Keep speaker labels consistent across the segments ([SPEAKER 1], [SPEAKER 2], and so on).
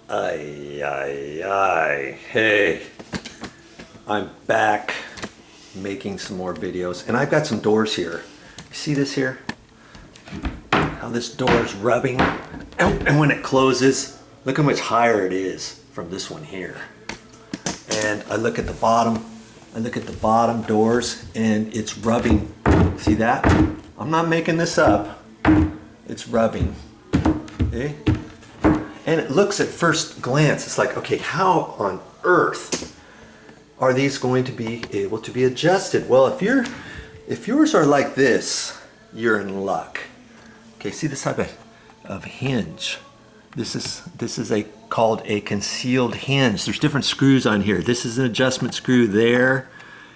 [SPEAKER 1] Ay, ay, ay. Hey, I'm back making some more videos, and I've got some doors here. You see this here? How this door is rubbing, and when it closes, look how much higher it is from this one here. And I look at the bottom, doors, and it's rubbing. See that? I'm not making this up. It's rubbing. Okay? And it looks at first glance, it's like, okay, how on earth are these going to be able to be adjusted? Well, if yours are like this, you're in luck. Okay, see this type of hinge. This is called a concealed hinge. There's different screws on here. This is an adjustment screw there,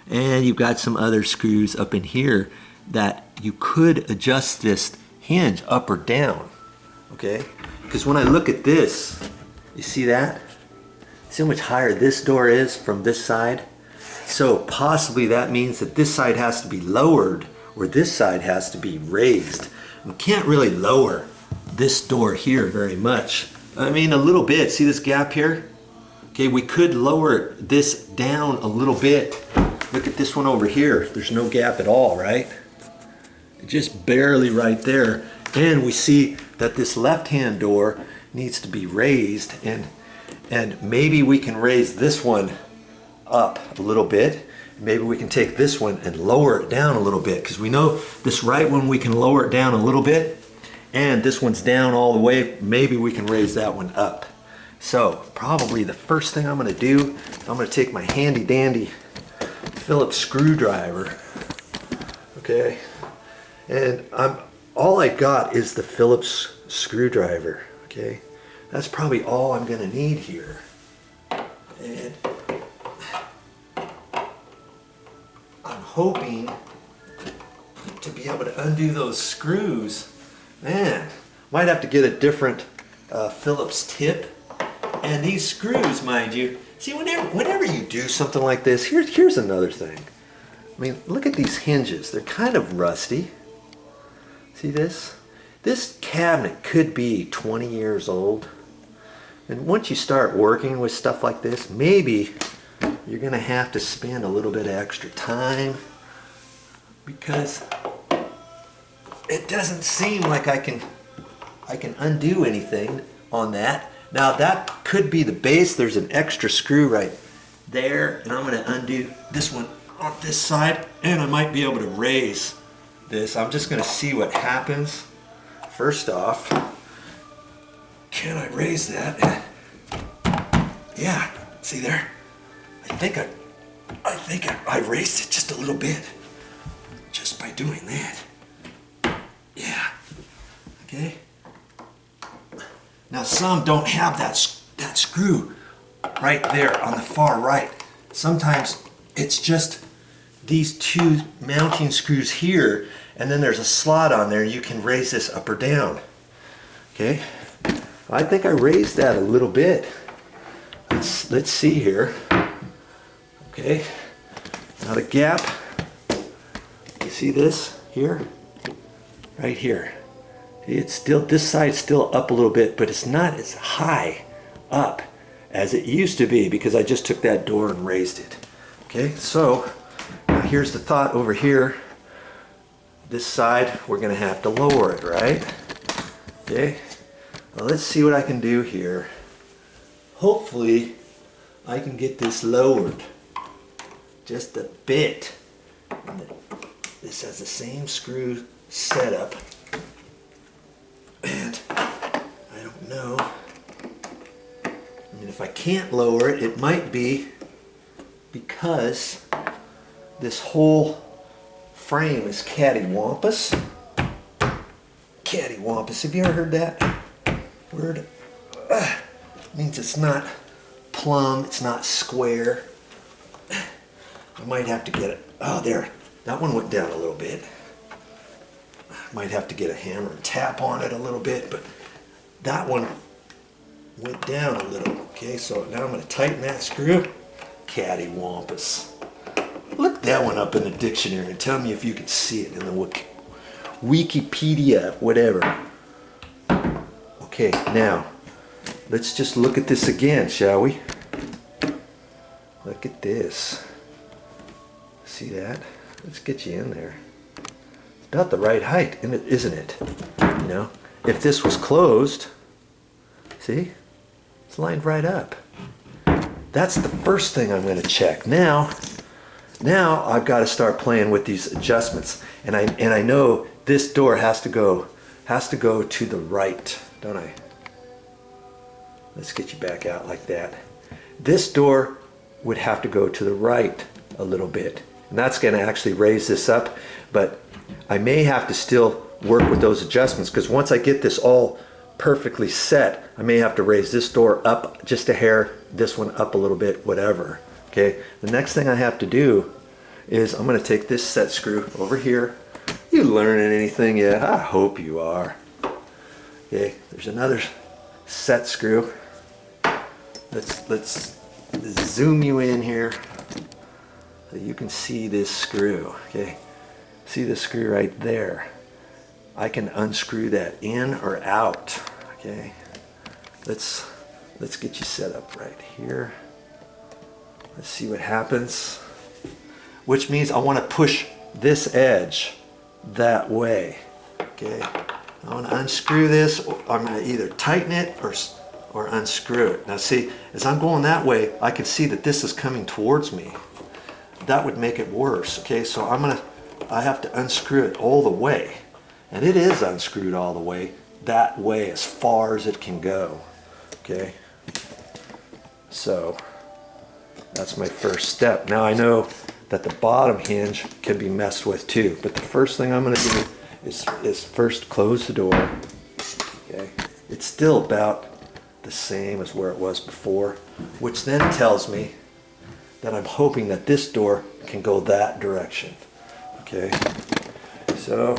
[SPEAKER 1] and you've got some other screws up in here that you could adjust this hinge up or down. Okay, because when I look at this, you see that? See how much higher this door is from this side? So possibly that means that this side has to be lowered or this side has to be raised. We can't really lower this door here very much. I mean, a little bit. See this gap here? Okay, we could lower this down a little bit. Look at this one over here. There's no gap at all, right? Just barely right there. And we see that this left-hand door needs to be raised, and maybe we can raise this one up a little bit. Maybe we can take this one and lower it down a little bit, because we know this right one we can lower it down a little bit, and this one's down all the way. Maybe we can raise that one up. So probably the first thing I'm going to do, I'm going to take my handy dandy Phillips screwdriver. Okay, and all I got is the Phillips screwdriver. Okay, that's probably all I'm going to need here. And I'm hoping to be able to undo those screws. Man, might have to get a different Phillips tip. And these screws, mind you, see, whenever you do something like this, here's another thing. I mean, look at these hinges. They're kind of rusty. See this? This cabinet could be 20 years old. And once you start working with stuff like this, maybe you're going to have to spend a little bit of extra time, because it doesn't seem like I can undo anything on that. Now that could be the base. There's an extra screw right there, and I'm going to undo this one on this side, and I might be able to raise this. I'm just going to see what happens. First off, can I raise that? Yeah, see there? I think I raised it just a little bit, just by doing that. Yeah. Okay. Now some don't have that screw right there on the far right. Sometimes it's just these two mounting screws here, and then there's a slot on there. You can raise this up or down. Okay, I think I raised that a little bit. Let's see here. Okay, now the gap, you see this here? Right here. It's still, this side's still up a little bit, but it's not as high up as it used to be, because I just took that door and raised it. Okay, so now here's the thought over here. This side, we're going to have to lower it, right? Okay, well, let's see what I can do here. Hopefully, I can get this lowered just a bit. This has the same screw setup, and I don't know. I mean, if I can't lower it, it might be because this whole frame is cattywampus. Cattywampus. Have you ever heard that word? Means it's not plumb, it's not square. I might have to get it. Oh, there. That one went down a little bit. Might have to get a hammer and tap on it a little bit, but that one went down a little. Okay, so now I'm going to tighten that screw. Cattywampus. Look that one up in the dictionary and tell me if you can see it in the Wikipedia, whatever. Okay, now let's just look at this again, shall we? Look at this. See that? Let's get you in there. It's about the right height, isn't it? You know, if this was closed, see? It's lined right up. That's the first thing I'm going to check. Now I've got to start playing with these adjustments, and I know this door has to go to the right, don't I? Let's get you back out like that. This door would have to go to the right a little bit, and that's going to actually raise this up, but I may have to still work with those adjustments, because once I get this all perfectly set, I may have to raise this door up just a hair, this one up a little bit, whatever. Okay, the next thing I have to do is I'm going to take this set screw over here. You learning anything yet? I hope you are. Okay, there's another set screw. Let's zoom you in here so you can see this screw. Okay, see the screw right there. I can unscrew that in or out. Okay, let's get you set up right here. Let's see what happens. Which means I want to push this edge that way. Okay, I want to unscrew this. I'm going to either tighten it or unscrew it. Now see, as I'm going that way, I can see that this is coming towards me. That would make it worse. Okay, so I have to unscrew it all the way. And it is unscrewed all the way, that way, as far as it can go. Okay, so that's my first step. Now I know that the bottom hinge can be messed with too, but the first thing I'm going to do is first close the door. Okay, it's still about the same as where it was before, which then tells me that I'm hoping that this door can go that direction. Okay, so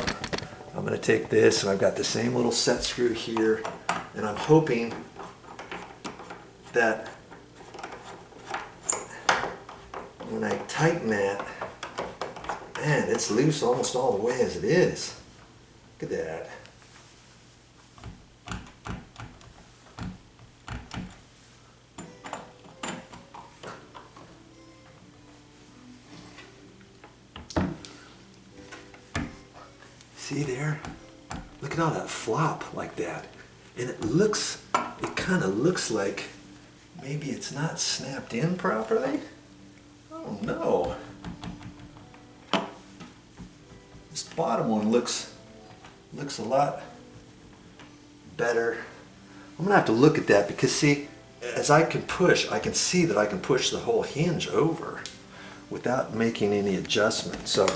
[SPEAKER 1] I'm going to take this, and I've got the same little set screw here, and I'm hoping that when I tighten that, man, it's loose almost all the way as it is. Look at that. See there? Look at all that flop like that. And it kind of looks like maybe it's not snapped in properly. Oh no. This bottom one looks a lot better. I'm gonna have to look at that, because see, as I can push, I can see that I can push the whole hinge over without making any adjustment. So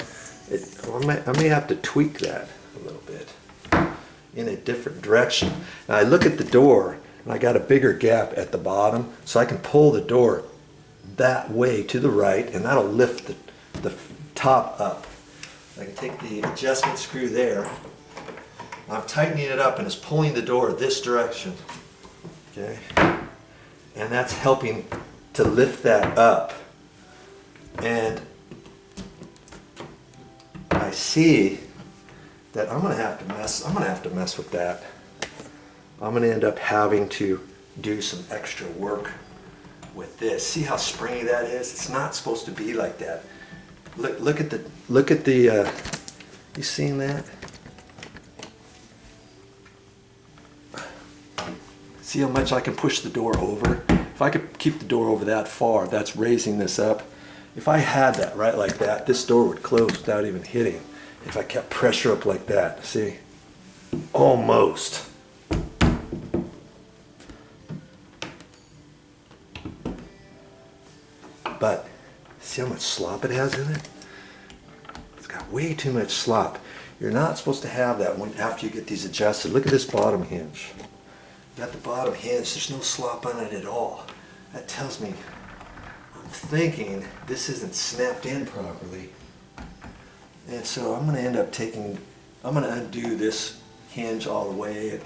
[SPEAKER 1] I may have to tweak that a little bit in a different direction. Now I look at the door, and I got a bigger gap at the bottom, so I can pull the door that way to the right, and that'll lift the top up. I can take the adjustment screw there. I'm tightening it up, and it's pulling the door this direction. Okay, and that's helping to lift that up. And I see that I'm gonna have to mess with that. I'm gonna end up having to do some extra work with this. See how springy that is? It's not supposed to be like that. Look at the you seeing that? See how much I can push the door over? If I could keep the door over that far, that's raising this up. If I had that right like that, this door would close without even hitting. If I kept pressure up like that, see? Almost. But see how much slop it has in it? It's got way too much slop. You're not supposed to have that after you get these adjusted. Look at this bottom hinge. You got the bottom hinge, there's no slop on it at all. That tells me, I'm thinking this isn't snapped in properly. And so I'm going to end up I'm going to undo this hinge all the way.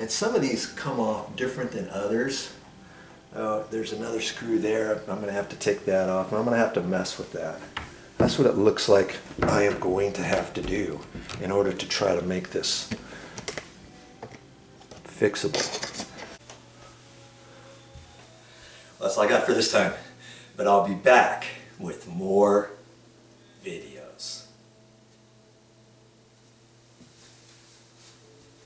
[SPEAKER 1] And some of these come off different than others. There's another screw there. I'm going to have to take that off, and I'm going to have to mess with that. That's what it looks like I am going to have to do in order to try to make this fixable. That's all I got for this time. But I'll be back with more videos.